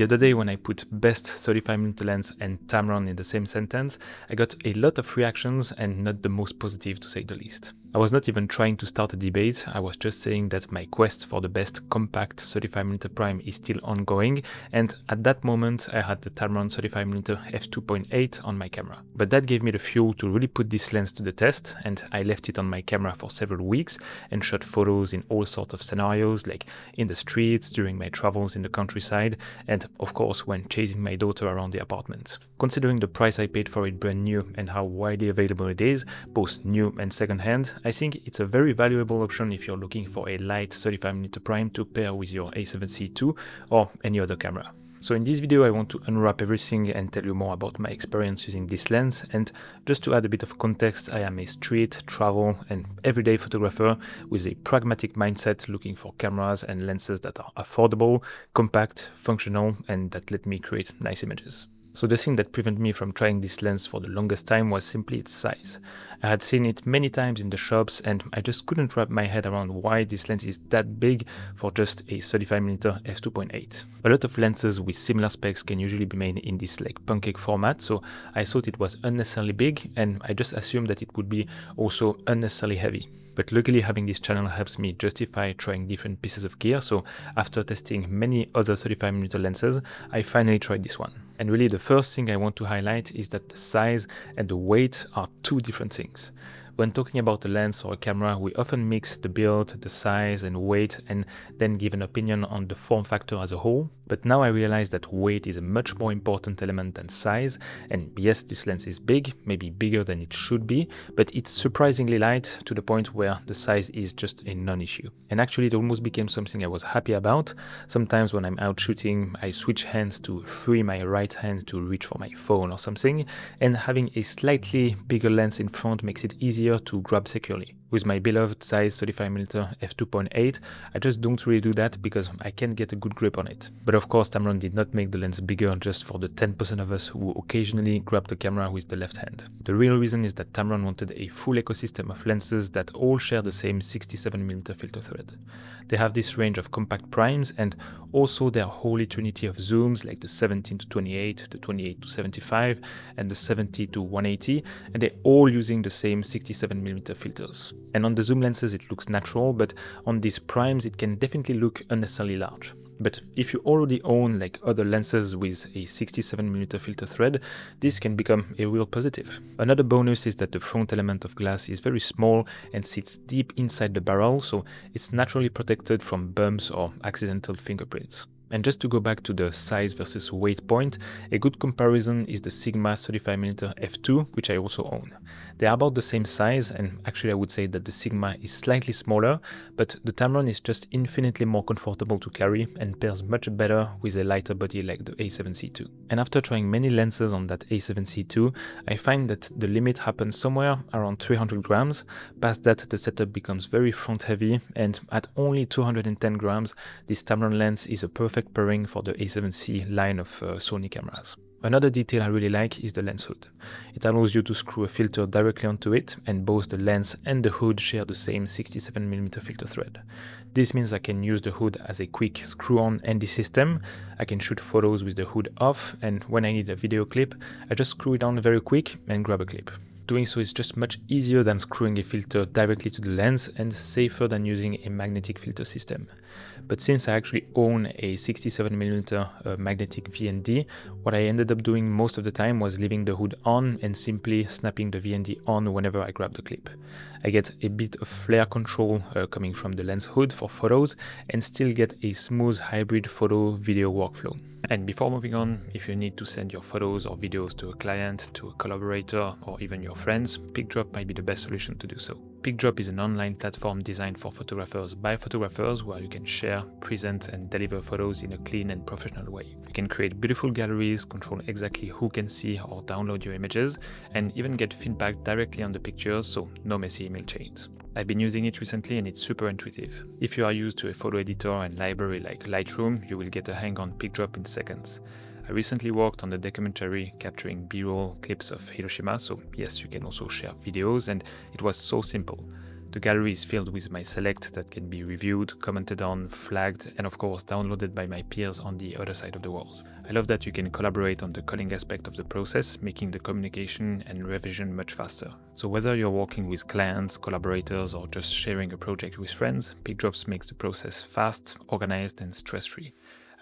The other day when I put best 35mm lens and Tamron in the same sentence, I got a lot of reactions and not the most positive to say the least. I was not even trying to start a debate, I was just saying that my quest for the best compact 35mm prime is still ongoing, and at that moment I had the Tamron 35mm f2.8 on my camera. But that gave me the fuel to really put this lens to the test, and I left it on my camera for several weeks and shot photos in all sorts of scenarios, like in the streets, during my travels in the countryside, and of course when chasing my daughter around the apartment. Considering the price I paid for it brand new and how widely available it is, both new and second-hand, I think it's a very valuable option if you're looking for a light 35mm prime to pair with your A7C II or any other camera. So in this video I want to unwrap everything and tell you more about my experience using this lens, and just to add a bit of context, I am a street, travel and everyday photographer with a pragmatic mindset, looking for cameras and lenses that are affordable, compact, functional and that let me create nice images. So the thing that prevented me from trying this lens for the longest time was simply its size. I had seen it many times in the shops and I just couldn't wrap my head around why this lens is that big for just a 35mm f2.8. A lot of lenses with similar specs can usually be made in this like pancake format, so I thought it was unnecessarily big and I just assumed that it would be also unnecessarily heavy. But luckily having this channel helps me justify trying different pieces of gear, so after testing many other 35mm lenses, I finally tried this one. And really the first thing I want to highlight is that the size and the weight are two different things. When talking about a lens or a camera, we often mix the build, the size and weight and then give an opinion on the form factor as a whole. But now I realize that weight is a much more important element than size, and yes, this lens is big, maybe bigger than it should be, but it's surprisingly light to the point where the size is just a non-issue. And actually it almost became something I was happy about. Sometimes when I'm out shooting, I switch hands to free my right hand to reach for my phone or something, and having a slightly bigger lens in front makes it easier to grab securely. With my beloved size 35mm f2.8, I just don't really do that because I can't get a good grip on it. But of course Tamron did not make the lens bigger just for the 10% of us who occasionally grab the camera with the left hand. The real reason is that Tamron wanted a full ecosystem of lenses that all share the same 67mm filter thread. They have this range of compact primes and also their holy trinity of zooms like the 17-28, the 28-75 and the 70-180, and they're all using the same 67mm filters. And on the zoom lenses it looks natural, but on these primes it can definitely look unnecessarily large. But if you already own like other lenses with a 67mm filter thread, this can become a real positive. Another bonus is that the front element of glass is very small and sits deep inside the barrel, so it's naturally protected from bumps or accidental fingerprints. And just to go back to the size versus weight point, a good comparison is the Sigma 35mm f2, which I also own. They are about the same size, and actually I would say that the Sigma is slightly smaller, but the Tamron is just infinitely more comfortable to carry and pairs much better with a lighter body like the A7C II. And after trying many lenses on that A7C II, I find that the limit happens somewhere around 300 grams. Past that the setup becomes very front heavy, and at only 210 grams, this Tamron lens is a perfect pairing for the A7C line of Sony cameras. Another detail I really like is the lens hood. It allows you to screw a filter directly onto it, and both the lens and the hood share the same 67mm filter thread. This means I can use the hood as a quick screw-on ND system. I can shoot photos with the hood off, and when I need a video clip, I just screw it on very quick and grab a clip. Doing so is just much easier than screwing a filter directly to the lens and safer than using a magnetic filter system. But since I actually own a 67mm magnetic VND, what I ended up doing most of the time was leaving the hood on and simply snapping the VND on whenever I grab the clip. I get a bit of flare control coming from the lens hood for photos and still get a smooth hybrid photo-video workflow. And before moving on, if you need to send your photos or videos to a client, to a collaborator, or even your friends, PicDrop might be the best solution to do so. PicDrop is an online platform designed for photographers by photographers, where you can share, present and deliver photos in a clean and professional way. You can create beautiful galleries, control exactly who can see or download your images, and even get feedback directly on the pictures, so no messy email chains. I've been using it recently and it's super intuitive. If you are used to a photo editor and library like Lightroom, you will get a hang on PicDrop in seconds. I recently worked on the documentary capturing B-roll clips of Hiroshima, so yes, you can also share videos, and it was so simple. The gallery is filled with my select that can be reviewed, commented on, flagged, and of course downloaded by my peers on the other side of the world. I love that you can collaborate on the coding aspect of the process, making the communication and revision much faster. So whether you're working with clients, collaborators, or just sharing a project with friends, PickDrops makes the process fast, organized, and stress-free.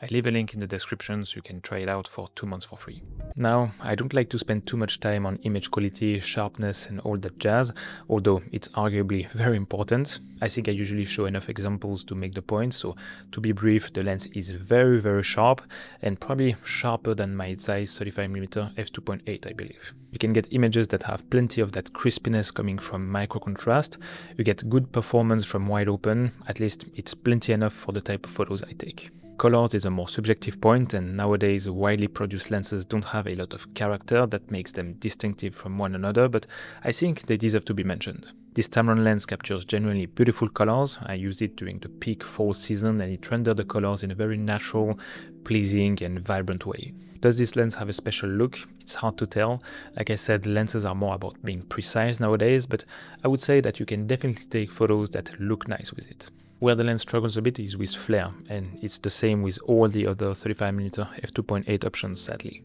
I leave a link in the description so you can try it out for 2 months for free. Now, I don't like to spend too much time on image quality, sharpness, and all that jazz, although it's arguably very important. I think I usually show enough examples to make the point, so to be brief, the lens is very, very sharp, and probably sharper than my Zeiss 35mm f2.8, I believe. You can get images that have plenty of that crispiness coming from micro contrast. You get good performance from wide open, at least it's plenty enough for the type of photos I take. Colors is a more subjective point, and nowadays widely produced lenses don't have a lot of character that makes them distinctive from one another, but I think they deserve to be mentioned. This Tamron lens captures genuinely beautiful colors. I used it during the peak fall season and it rendered the colors in a very natural, pleasing and vibrant way. Does this lens have a special look? It's hard to tell. Like I said, lenses are more about being precise nowadays, but I would say that you can definitely take photos that look nice with it. Where the lens struggles a bit is with flare, and it's the same with all the other 35mm f2.8 options, sadly.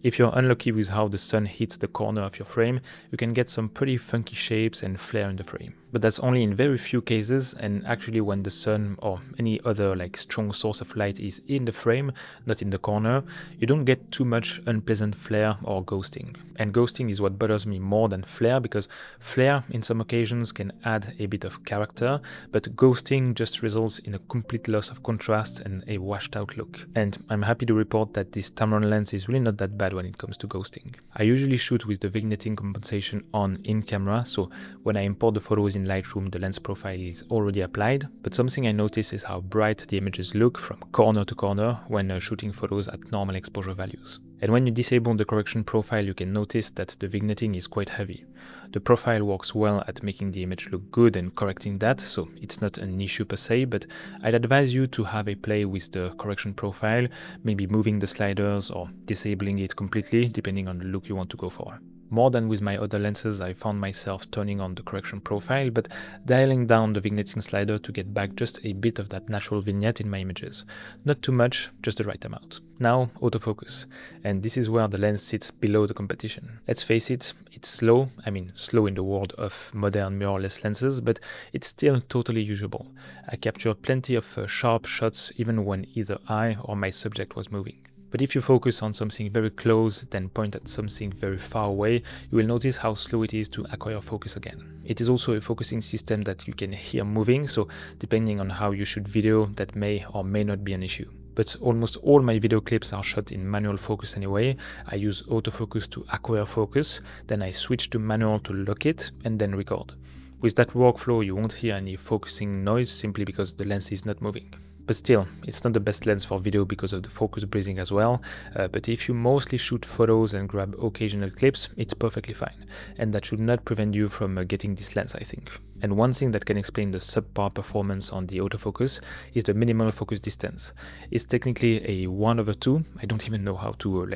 If you're unlucky with how the sun hits the corner of your frame, you can get some pretty funky shapes and flare in the frame. But that's only in very few cases, and actually when the sun or any other strong source of light is in the frame, not in the corner, you don't get too much unpleasant flare or ghosting. And ghosting is what bothers me more than flare, because flare in some occasions can add a bit of character, but ghosting just results in a complete loss of contrast and a washed out look. And I'm happy to report that this Tamron lens is really not that bad when it comes to ghosting. I usually shoot with the vignetting compensation on in camera, so when I import the photos in Lightroom, the lens profile is already applied, but something I notice is how bright the images look from corner to corner when shooting photos at normal exposure values. And when you disable the correction profile, you can notice that the vignetting is quite heavy. The profile works well at making the image look good and correcting that, so it's not an issue per se, but I'd advise you to have a play with the correction profile, maybe moving the sliders or disabling it completely, depending on the look you want to go for. More than with my other lenses, I found myself turning on the correction profile, but dialing down the vignetting slider to get back just a bit of that natural vignette in my images. Not too much, just the right amount. Now, autofocus. And this is where the lens sits below the competition. Let's face it, it's slow. I mean, slow in the world of modern mirrorless lenses, but it's still totally usable. I captured plenty of sharp shots even when either I or my subject was moving. But if you focus on something very close, then point at something very far away, you will notice how slow it is to acquire focus again. It is also a focusing system that you can hear moving, so depending on how you shoot video, that may or may not be an issue. But almost all my video clips are shot in manual focus anyway. I use autofocus to acquire focus, then I switch to manual to lock it, and then record. With that workflow, you won't hear any focusing noise simply because the lens is not moving. But still, it's not the best lens for video because of the focus breathing as well, but if you mostly shoot photos and grab occasional clips, it's perfectly fine, and that should not prevent you from getting this lens, I think. And one thing that can explain the subpar performance on the autofocus is the minimal focus distance. It's technically a 1/2, I don't even know how to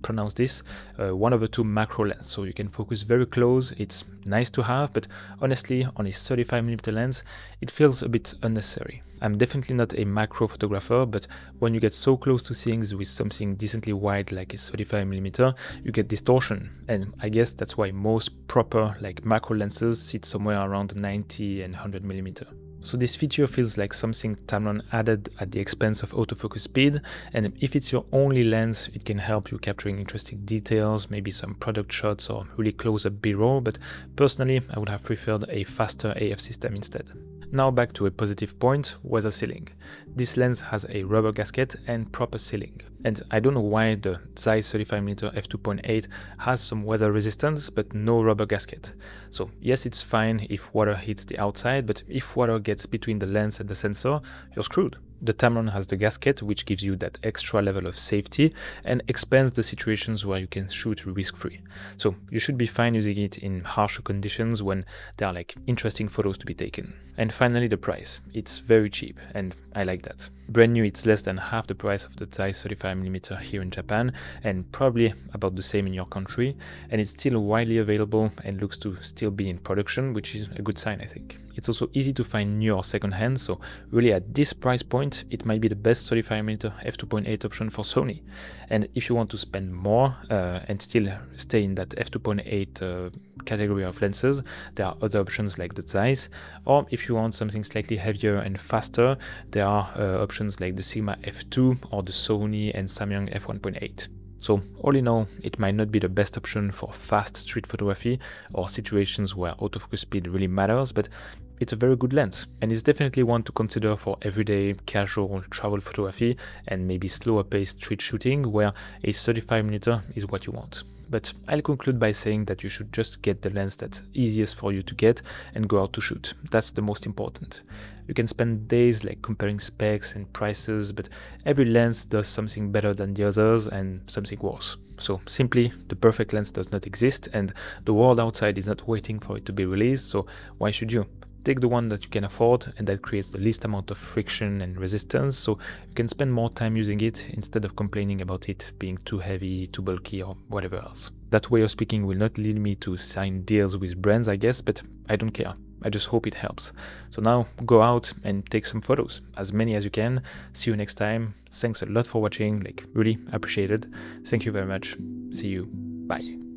pronounce this, 1/2 macro lens, so you can focus very close. It's nice to have, but honestly on a 35mm lens it feels a bit unnecessary. I'm definitely not a macro photographer, but when you get so close to things with something decently wide like a 35mm, you get distortion, and I guess that's why most proper macro lenses sit somewhere around 90 and 100mm. So this feature feels like something Tamron added at the expense of autofocus speed, and if it's your only lens, it can help you capturing interesting details, maybe some product shots or really close-up B-roll, but personally I would have preferred a faster AF system instead. Now back to a positive point, weather sealing. This lens has a rubber gasket and proper sealing. And I don't know why the Zeiss 35mm f2.8 has some weather resistance but no rubber gasket. So yes, it's fine if water hits the outside, but if water gets between the lens and the sensor, you're screwed. The Tamron has the gasket, which gives you that extra level of safety and expands the situations where you can shoot risk-free. So you should be fine using it in harsher conditions when there are interesting photos to be taken. And finally, the price. It's very cheap, and I like that. Brand new, it's less than half the price of the Zeiss 35mm here in Japan, and probably about the same in your country, and it's still widely available and looks to still be in production, which is a good sign, I think. It's also easy to find new or second hand, so really at this price point, it might be the best 35mm f2.8 option for Sony. And if you want to spend more and still stay in that f2.8 category of lenses, there are other options like the Zeiss, or if you want something slightly heavier and faster, there are options like the Sigma f2 or the Sony and Samyang f1.8. So all in all, it might not be the best option for fast street photography or situations where autofocus speed really matters, but it's a very good lens, and it's definitely one to consider for everyday casual travel photography and maybe slower paced street shooting where a 35mm is what you want. But I'll conclude by saying that you should just get the lens that's easiest for you to get and go out to shoot. That's the most important. You can spend days like comparing specs and prices, but every lens does something better than the others and something worse. So simply, the perfect lens does not exist, and the world outside is not waiting for it to be released, so why should you? Take the one that you can afford and that creates the least amount of friction and resistance, so you can spend more time using it instead of complaining about it being too heavy, too bulky, or whatever else. That way of speaking will not lead me to sign deals with brands, I guess, but I don't care. I just hope it helps. So now go out and take some photos, as many as you can. See you next time. Thanks a lot for watching, really appreciate it. Thank you very much. See you. Bye.